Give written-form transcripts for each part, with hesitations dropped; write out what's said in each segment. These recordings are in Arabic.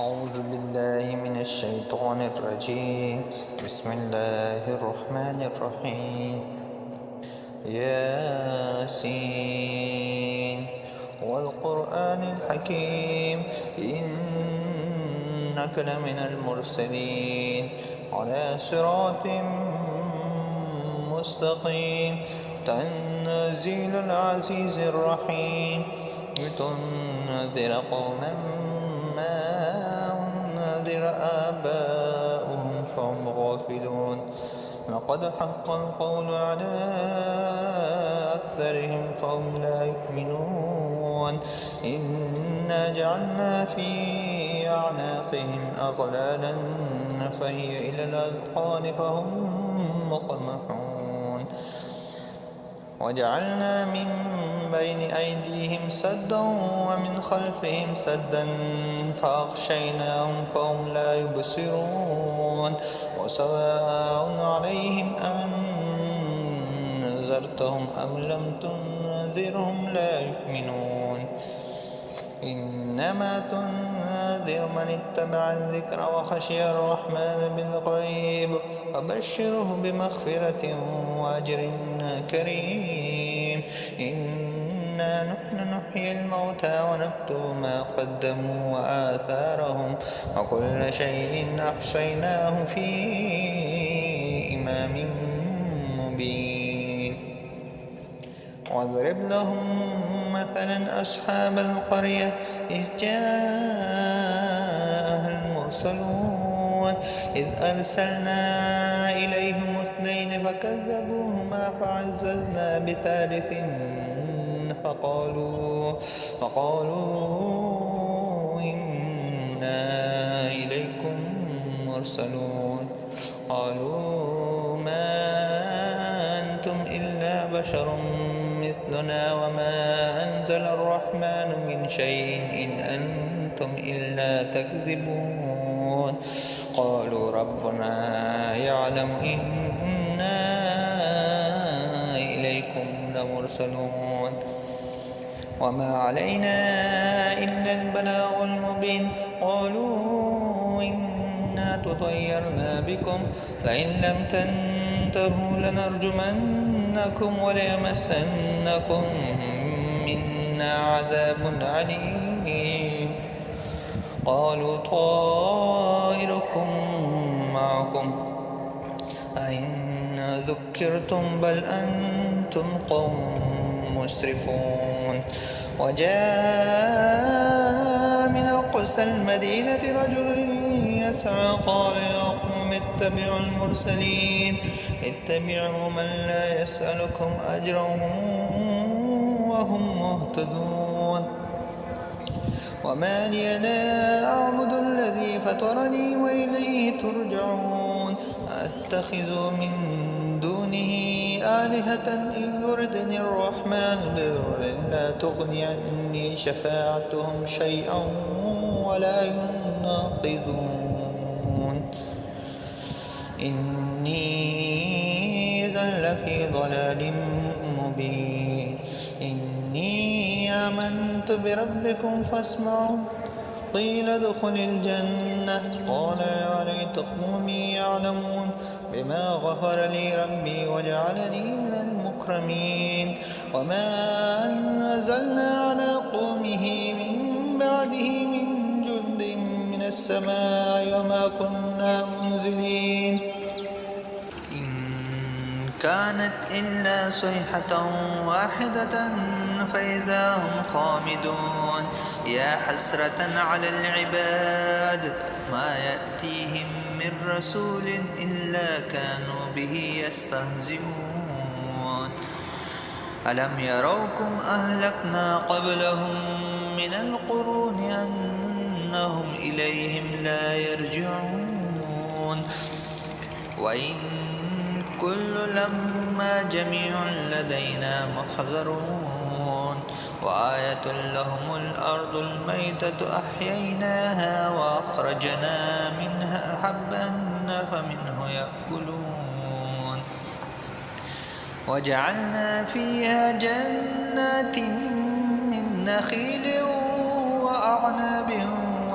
أعوذ بالله من الشيطان الرجيم. بسم الله الرحمن الرحيم. ياسين والقرآن الحكيم إنك لمن المرسلين على صراط مستقيم تنزيل العزيز الرحيم لتنذر قوما ما أنذر آباؤهم فهم غافلون. لقد حق القول على أكثرهم فهم لا يؤمنون. إنا جعلنا في أعناقهم أغلالا فهي إلى الأذقان فهم مقمحون. وجعلنا من بين أيديهم سدا ومن خلفهم سدا فأغشيناهم فهم لا يبصرون. وسواء عليهم أنذرتهم أم لم تنذرهم لا يؤمنون. إنما تنذر من اتبع الذكر وخشي الرحمن بالغيب فبشره بمغفرة وأجر كريم. إنا نحن نحيي الموتى ونكتب ما قدموا وآثارهم وكل شيء أحصيناه في إمام مبين. واضرب لهم مثلا أصحاب القرية إذ جاءها المرسلون إذ أرسلنا إليهم اثنين فكذبوهما فعززنا بثالث فقالوا إنا إليكم مرسلون. قالوا ما أنتم إلا بشر مثلنا وما أنزل الرحمن من شيء إن أنتم إلا تكذبون. قالوا ربنا يعلم إنا إليكم لمرسلون وما علينا إلا البلاغ المبين. قالوا إنا تطيرنا بكم لئن لم تنتهوا لنرجمنكم وليمسنكم منا عذاب عليم. قالوا طائركم معكم أئن ذكرتم بل أنتم قوم مسرفون. وجاء من أقصى المدينة رجل يسعى قال يا قوم اتبعوا المرسلين اتبعوا من لا يسألكم أجرا وهم مهتدون. وما لي لا أعبد الذي فطرني وإليه ترجعون. أتخذ من دونه آلهة إن يردني الرحمن بضر لا تغني عني شفاعتهم شيئا ولا ينقذون. إني إذا لفي ضلال مبين. إني آمنت بربكم فاسمعون. قيل ادخل الجنة قال يا ليت قومي يعلمون بما غفر لي ربي وجعلني من المكرمين. وما أنزلنا على قومه من بعده من جند من السماء وما كنا منزلين. إن كانت إلا صيحة واحدة فإذا هم خامدون. يا حسرة على العباد ما يأتيهم من رسول إلا كانوا به يستهزئون. ألم يروكم أهلكنا قبلهم من القرون أنهم إليهم لا يرجعون. وإن كل لما جميع لدينا محضرون. وآية لهم الأرض الميتة أحييناها وأخرجنا منها حبا فمنه يأكلون. وجعلنا فيها جنات من نخيل وأعناب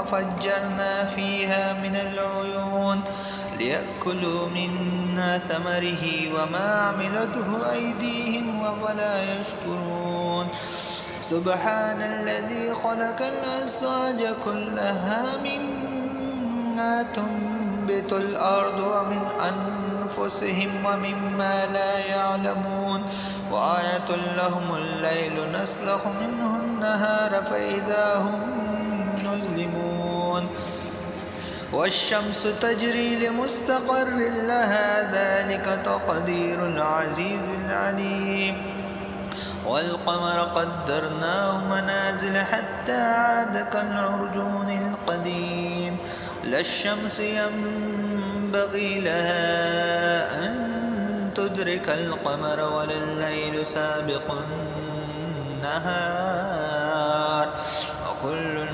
وفجرنا فيها من العيون ليأكلوا من ثمره وما عملته أيديهم ولا يشكرون سبحان الذي خلق الأزواج كلها مما تنبت الأرض ومن أنفسهم ومما لا يعلمون وآية لهم الليل نسلخ منه النهار فإذا هم مظلمون والشمس تجري لمستقر لها ذلك تقدير العزيز العليم والقمر قدرناه منازل حتى عاد كالعرجون القديم لا الشمس ينبغي لها أن تدرك القمر ولا الليل سابق النهار وكل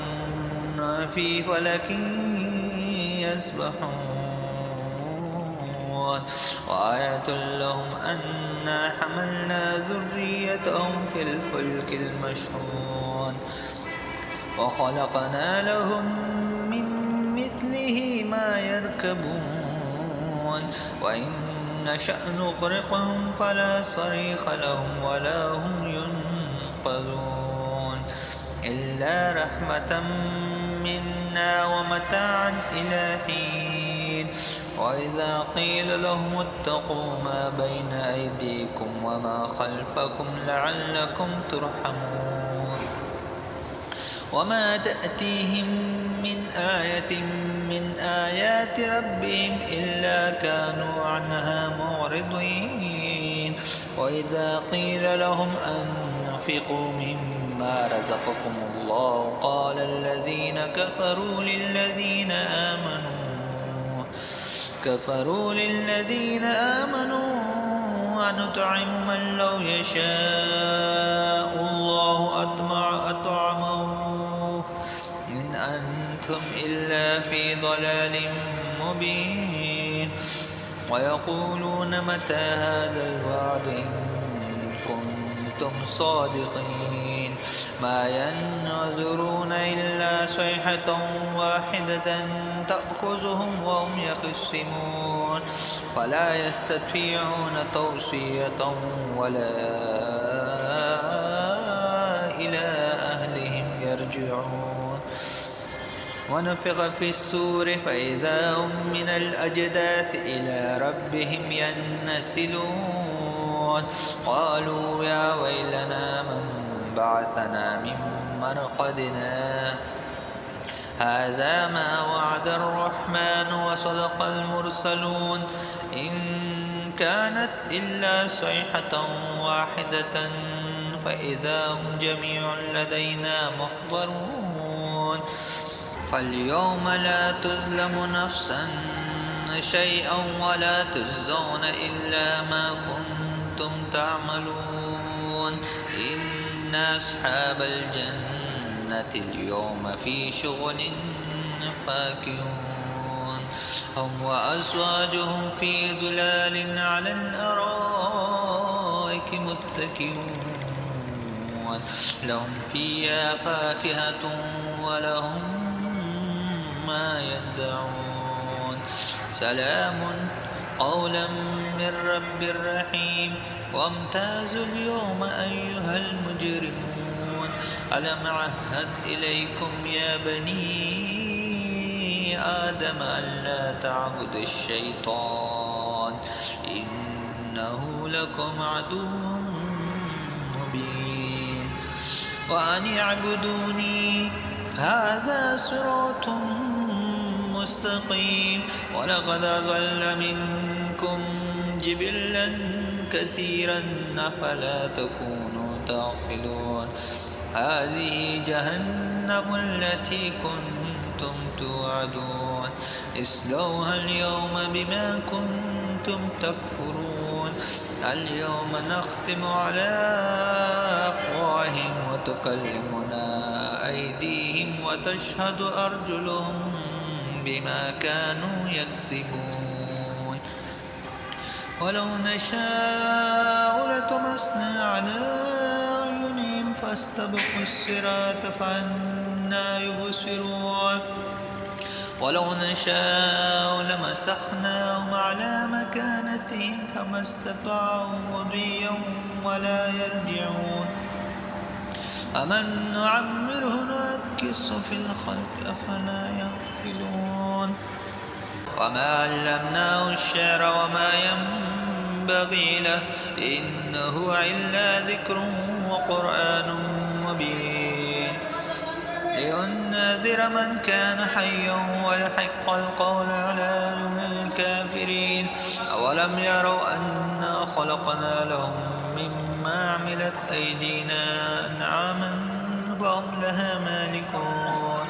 في فلك يسبحون وآية لهم أنا حملنا ذريتهم في الفلك المشحون وخلقنا لهم من مثله ما يركبون وإن نشأ نغرقهم فلا صريخ لهم ولا هم ينقذون إلا رحمة منا ومتاعا إلى حين وإذا قيل لهم اتقوا ما بين أيديكم وما خلفكم لعلكم ترحمون وما تأتيهم من آية من آيات ربهم إلا كانوا عنها معرضين وإذا قيل لهم أنفقوا مما رزقكم الله قال الذين كفروا للذين آمنوا أنطعم من لو يشاء الله أطعمه إن أنتم إلا في ضلال مبين ويقولون متى هذا الوعد إن كنتم صادقين ما ينظرون إلا صيحة واحدة تأخذهم وهم يخصمون فلا يستطيعون توصية ولا إلى أهلهم يرجعون ونفخ في السور فإذا هم من الأجداث إلى ربهم ينسلون قالوا يا ويلنا من بعثنا من مرقدنا هذا ما وعد الرحمن وصدق المرسلون إن كانت إلا صيحة واحدة فإذا هم جميع لدينا محضرون فاليوم لا تظلم نفسا شيئا ولا تجزون إلا ما كنتم تعملون إن أصحاب الجنة اليوم في شغل فاكهون هم وأزواجهم في ظلال على الأرائك متكئون لهم فيها فاكهة ولهم ما يدعون سلام قولا من رب رحيم وامتازوا اليوم أيها المجرمون ألم عهد إليكم يا بني آدم ألا تعبدوا الشيطان إنه لكم عدو مبين وأن اعبدوني هذا صراط مستقيم ولقد أضل منكم جبلا كثيرا أفلا تكونوا تعقلون هذه جهنم التي كنتم توعدون اصلوها اليوم بما كنتم تكفرون اليوم نختم على أفواههم وتكلمنا أيديهم وتشهد أرجلهم بما كانوا يكسبون ولو نشاء لطمسنا على أعينهم فاستبقوا الصراط فأنى أنا يبصرون ولو نشاء لمسخناهم على مكانتهم فما استطاعوا مضيا ولا يرجعون أمن نعمره ننكسه في الخلق أفلا يعقلون وما علمناه الشعر وما ينبغي له إنه إلا ذكر وقرآن مبين لينذر من كان حيا ويحق القول على الكافرين أولم يروا أنا خلقنا لهم مما عملت أيدينا أنعاما فهم لها مالكون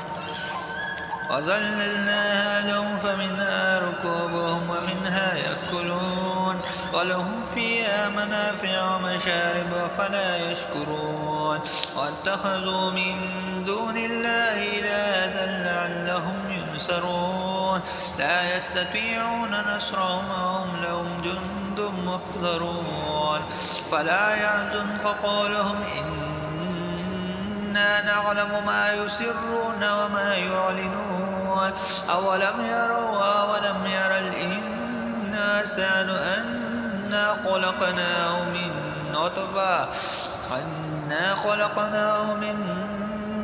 وظللناها لهم فمنها ركوبهم ومنها يأكلون ولهم فيها منافع ومشارب أفلا يشكرون واتخذوا من دون الله إلها لعلهم ينصرون لا يستطيعون نصرهم وهم لهم جند محضرون فلا يحزنك قولهم إنا نعلم ما يسرون وما يعلنون أولم ير الإنسان أنا خلقناه من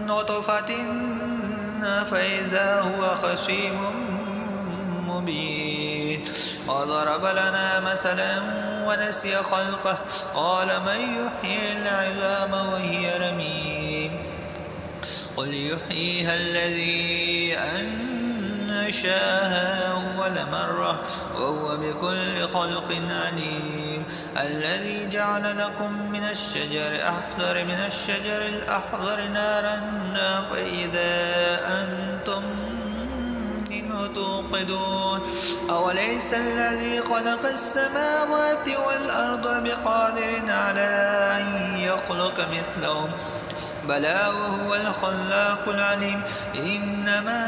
نطفة فإذا هو خصيم مبين وضرب لنا مثلا ونسي خلقه قال من يحيي العظام وهي رميم قل يحييها الذي أنشاها أول مرة وهو بكل خلق عليم الذي جعل لكم من الشجر الأخضر نارا فإذا أنتم منه توقدون أوليس الذي خلق السماوات والأرض بقادر على أن يخلق مثلهم بلى وهو الخلاق العليم إنما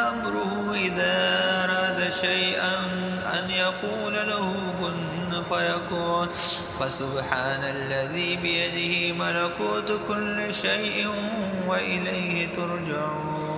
أمره إذا أراد شيئا أن يقول له كن فيكون فسبحان الذي بيده ملكوت كل شيء وإليه ترجعون